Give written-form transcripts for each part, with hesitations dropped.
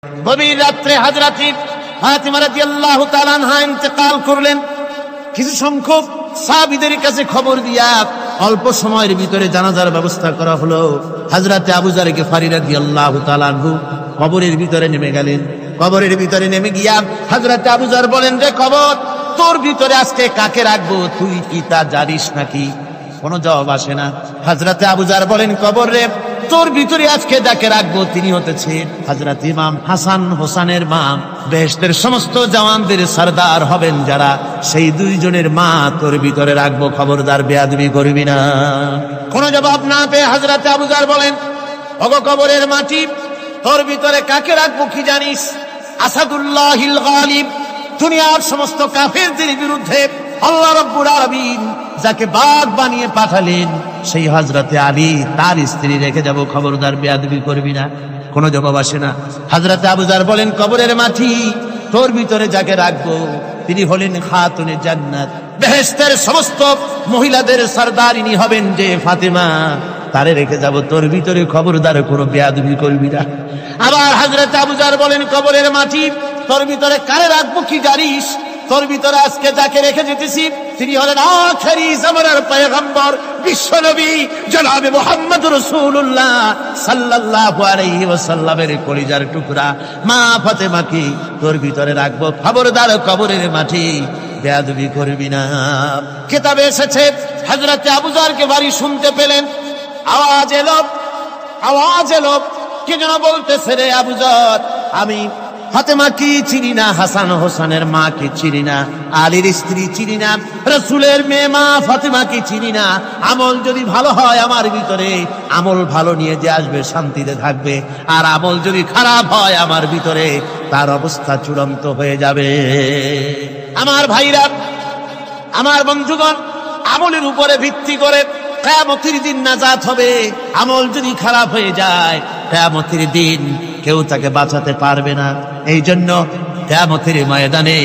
গভীর রাত্রে হযরত ফাতিমা রাদিয়াল্লাহু তাআলা আনহা ইন্তেকাল করলেন। কিছু সংখ্যক সাহাবীদের কাছে খবর দিয়া অল্প সময়ের ভিতরে জানাজার ব্যবস্থা করা হলো। হযরত আবু যর গিফারী রাদিয়াল্লাহু তাআলা আনহু কবরের ভিতরে নেমে গেলেন। কবরের ভিতরে নেমে গিয়া হযরত আবু যর বলেন, রে কবর, তোর ভিতরে আজকে কাকে রাখবো, তুই কি তা জানিস নাকি? কোনো জবাব আসে না। হযরত আবু যর বলেন, কবর রে, তোর ভিতরে আজকে যাকে রাখবো তিনি হতেছেন হযরত ইমাম হাসান হোসেনের মা। বেহেশতের সমস্ত জওয়ানদের সরদার হবেন যারা, সেই দুইজনের মা তোর ভিতরে রাখবো, খবরদার বেয়াদবি করবি না। কোনো জবাব না পেয়ে হযরত আবু যর বলেন, ওগো কবরের মাটি, তোর ভিতরে কাকে রাখবো কি জানিস? আসাদুল্লাহিল গালিব, দুনিয়ার সমস্ত কাফেরদের বিরুদ্ধে আল্লাহ রাব্বুল আলামিন যাকে বাঘ বানিয়ে পাঠালেন, সেই হযরতে আলী তার স্ত্রী রেখে যাব, খবরদার বেয়াদবি করবি না। কোনো জবাব আসে না। হযরতে আবু যর বলেন, কবরের মাটি, তোর ভিতরে যাকে রাখবো তিনি হলেন খাতুনে জান্নাত, বেহেশতের সমস্ত মহিলাদের সরদারিনী হবেন যে ফাতেমা, তারে রেখে যাব, তোর ভিতরে খবরদার কোনো বেয়াদবি করবি না। আবার হযরত আবু যর বলেন, কবরের মাটি, তোর ভিতরে কারে রাখবো কি জানিস? তোর ভিতরে আজকে যাকে রেখে যেতেছি তিনি হলেন আখেরি জামানার পয়গম্বর বিশ্বনবী জনাবে মুহাম্মদ রাসূলুল্লাহ সাল্লাল্লাহু আলাইহি ওয়াসাল্লামের কলিজার টুকরা মা ফাতেমাকে তোর ভিতরে রাখবো, খবরদার কবরের মাটি বেয়াদবি করবি না। কিতাবে এসেছে হযরত আবু যরকে বাড়ি শুনতে পেলেন, আওয়াজ এলো, কে যেন বলতেছে, রে আবু যর, আমি ফাতেমা কি চিনি না, হাসান হোসেনের মা কি চিনি না, আলীর স্ত্রী চিনি না, রাসূলের মেয়ে মা ফাতেমা কি চিনি না। আমল যদি ভালো হয় আমার ভিতরে, আমল ভালো নিয়ে যে আসবে শান্তিতে থাকবে, আর আমল যদি খারাপ হয় আমার ভিতরে, তার অবস্থা চূড়ান্ত হয়ে যাবে। আমার ভাইরা, আমার বন্ধুগণ, আমলের উপরে ভিত্তি করে কিয়ামতের দিন নাজাত হবে। আমল যদি খারাপ হয়ে যায়, কিয়ামতের দিন কেউ তাকে বাঁচাতে পারবে না। এই জন্য কিয়ামতের ময়দানে,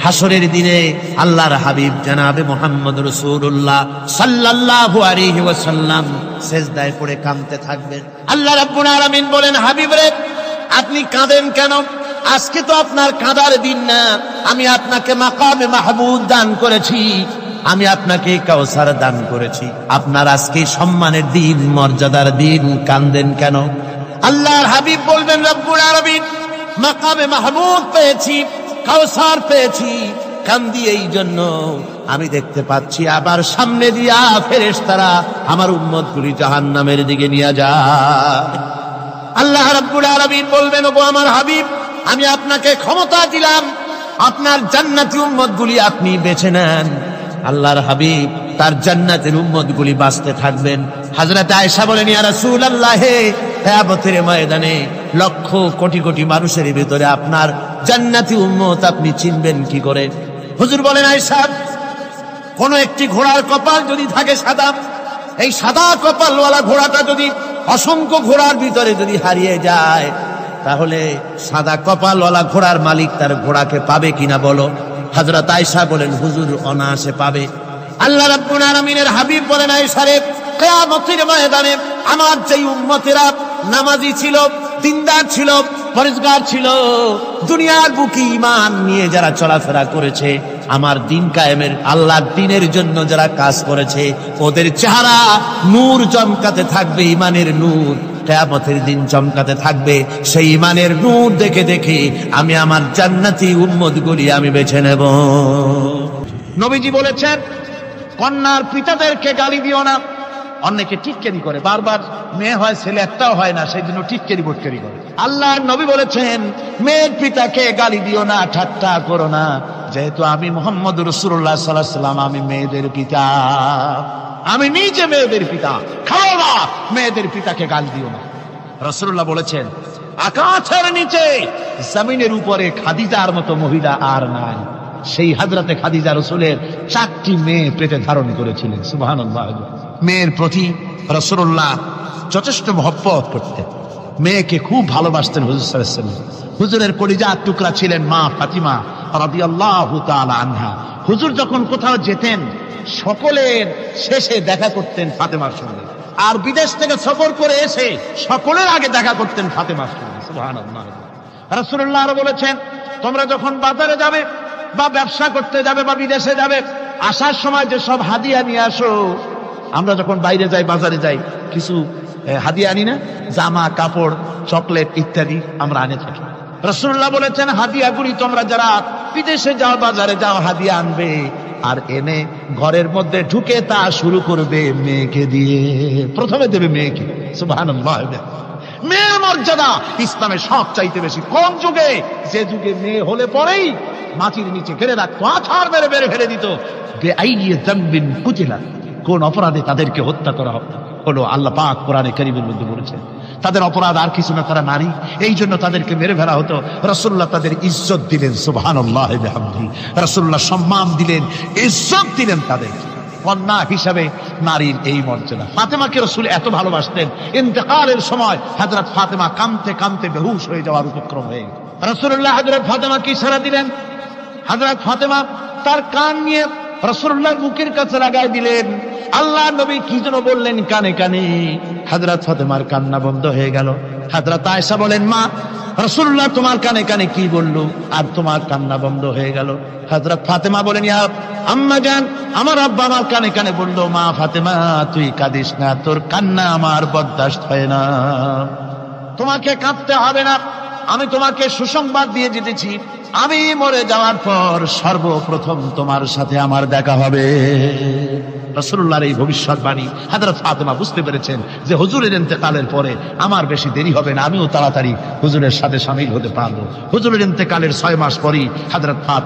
হাসরের দিনে আল্লাহর হাবিব জনাবে মুহাম্মদ রাসূলুল্লাহ সাল্লাল্লাহু আলাইহি ওয়াসাল্লাম সিজদায় পড়ে কাঁদতে থাকবেন। আল্লাহ রাব্বুল আলামিন বলেন, হাবিব রে, আপনি কাঁদেন কেন? আজকে তো আপনার কাঁদার দিন না, আমি আপনাকে মাকামে মাহমুদ দান করেছি, আমি আপনাকে কাউসার দান করেছি, আপনার আজকে সম্মানের দিন, মর্যাদার দিন, কাঁদেন কেন? আল্লাহর হাবিব বলবেন, রব্বুল আলামিন, মাকামে মাহমুদ পেয়েছি, কাউসার পেয়েছি, কান্দি এই জন্য আমি দেখতে পাচ্ছি আবার সামনে দিয়া ফেরেশতারা আমার উম্মতগুলি জাহান্নামের দিকে নিয়ে যায়। আল্লাহ রাব্বুল আলামিন বলবেন, ওগো আমার হাবিব, আমি আপনাকে ক্ষমতা দিলাম, আপনার জান্নাতি উম্মতগুলি আপনি বেছে নেন। আল্লাহর হাবিব তার জান্নাতের উম্মতগুলি বাঁচতে থাকবেন। হযরত আয়েশা বলেন, ইয়া রাসূলুল্লাহ, কিয়ামতের ময়দানে লক্ষ কোটি কোটি মানুষের ভিতরে আপনার জান্নাতি উম্মত আপনি চিনবেন কি করে? হুজুর বলেন, আয়েশা, কোন একটি ঘোড়ার কপাল যদি থাকে সাদা, এই সাদা কপালওয়ালা ঘোড়াটা যদি অসংখ্য ঘোড়ার ভিতরে যদি হারিয়ে যায়, তাহলে সাদা কপালওয়ালা ঘোড়ার মালিক তার ঘোড়াকে পাবে কিনা বলো? হযরত আয়েশা বলেন, হুজুর, অনায়াসে পাবে। আল্লাহ রাব্বুল আলামিনের হাবিব বলেন, আয়েশা রে, কিয়ামতের ময়দানে আমার যেই উম্মতেরা নামাজি ছিল, দিনদার ছিল, পরেজগার ছিল, দুনিয়ার বুকে ঈমান নিয়ে যারা চলাফেরা করেছে, আমার দিন কায়েমের, আল্লাহর দ্বীনের জন্য যারা কাজ করেছে, ওদের চেহারা নূর চমকাতে থাকবে, ঈমানের নূর কিয়ামতের দিন চমকাতে থাকবে। সেই ঈমানের নূর দেখে দেখে আমি আমার জান্নাতি উম্মতগুলি আমি বেছে নেব। নবীজি বলেছেন, কন্যার পিতাদেরকে গালি দিও না। অনেকে টিটকারি করে, বারবার মেয়ে হয়, ছেলে একটাও হয় না, সেই জন্য টিটকারি বটকারি করে। আল্লাহর নবী বলেছেন, মেয়ের পিতাকে গালি দিও না, ঠাট্টা করো না, যেহেতু আমি মুহাম্মদ রাসূলুল্লাহ সাল্লাল্লাহু আলাইহি ওয়াসাল্লাম, আমি মেয়েদের পিতা, আমি নিজে মেয়েদের পিতা, খাও না, মেয়েদের পিতাকে গালি দিও না। রাসূলুল্লাহ বলেছেন, আকাশের নিচে জমিনের উপরে খাদিজার মতো মহিলা আর নাই। সেই হযরতে খাদিজা রাসূলের 4টি মেয়ে পেটে ধারণ করেছিলেন। সুবহানাল্লাহ। মেয়ের প্রতি রাসূলুল্লাহ যথেষ্ট মহব্বত করতেন, মেয়েকে খুব ভালোবাসতেন হুজুর সাল্লাল্লাহু আলাইহি ওয়াসাল্লাম। হুজুরের কলিজার টুকরা ছিলেন মা ফাতিমা রাদিয়াল্লাহু তাআলা আনহা। হুজুর যখন কোথাও যেতেন, সকলের শেষে দেখা করতেন ফাতেমার সঙ্গে, আর বিদেশ থেকে সফর করে এসে সকলের আগে দেখা করতেন ফাতেমার সঙ্গে। সুবহানাল্লাহ। রাসূলুল্লাহ আরো বলেছেন, তোমরা যখন বাজারে যাবে বা ব্যবসা করতে যাবে বা বিদেশে যাবে, আসার সময় যে সব হাদিয়া নিয়ে আসো। আমরা যখন বাইরে যাই, বাজারে যাই, কিছু হাদিয়া আনি না? জামা কাপড়, চকলেট ইত্যাদি আমরা আনে থাকি। রাসূলুল্লাহ বলেছেন, হাদিয়াগুলি তোমরা যারা বিদেশে যাও, বাজারে যাও, হাদিয়া আনবে, আর এনে ঘরের মধ্যে ঢুকে তা শুরু করবে মেয়েকে দিয়ে। প্রথমে দেবে মেয়েকে। সুবহানাল্লাহ। মেয়ের মর্যাদা ইসলামে সব চাইতে বেশি। কোন যুগে? যে যুগে মেয়ে হলে পরেই মাটির নিচে ফেলে রাখতো, আছাড় মেরে মেরে ফেলে দিত। বেআইনি যামবিন কুতিলা, কোন অপরাধে তাদেরকে হত্যা করা হলো। আল্লাহ পাক কোরআনে কারীমের মধ্যে বলেছেন তাদের অপরাধ আর কিছু না, তারা নারী, এই জন্য তাদেরকে মেরে ফেলা হতো। রাসূলুল্লাহ তাদের ইজ্জত দিলেন। সুবহানাল্লাহ বিহামদিহি। রাসূলুল্লাহ সম্মান দিলেন, ইজ্জত দিলেন তাদেরকে। কন্যা হিসাবে নারীর এই মর্যাদা। ফাতেমাকে রাসূল এত ভালোবাসতেন, ইন্তেকালের সময় হযরত ফাতেমা কাঁদতে কাঁদতে বেহুশ হয়ে যাওয়ার উপক্রম হয়ে গেল। রাসূলুল্লাহ হযরত ফাতেমাকে ইশারা দিলেন। হযরত ফাতেমা তার কান নিয়ে রাসূলুল্লাহর মুখের কাছে লাগাই দিলেন। আল্লাহ নবী কি যেন বললেন কানে কানে। হযরত ফাতেমার কান্না বন্ধ হয়ে গেল। হযরত আয়েশা বলেন, মা, রাসূলুল্লাহ তোমার কানে কানে কি বলল আর তোমার কান্না বন্ধ হয়ে গেল? হযরত ফাতেমা বলেন, ইয়া আম্মা জান, আমার আব্বা আমার কানে কানে বলল, মা ফাতেমা তুই কাঁদিস না, তোর কান্না আমার বরদাস্ত হয় না, তোমাকে কাঁদতে হবে না। আমি তোমাকে সুসংবাদ দিয়ে যেতেছি, আমি মরে যাওয়ার পর সর্বপ্রথম তোমার সাথে আমার দেখা হবে। রাসূলুল্লাহর এই ভবিষ্যৎবাণী হযরত ফাতেমা বুঝতে পেরেছেন যে হুজুরের ইন্তেকালের পরে আমার বেশি দেরি হবে না, আমিও তাড়াতাড়ি হুজুরের সাথে শামিল হতে পারবো। হুজুরের ইন্তেকালের 6 মাস পরই হযরত ফাতেমা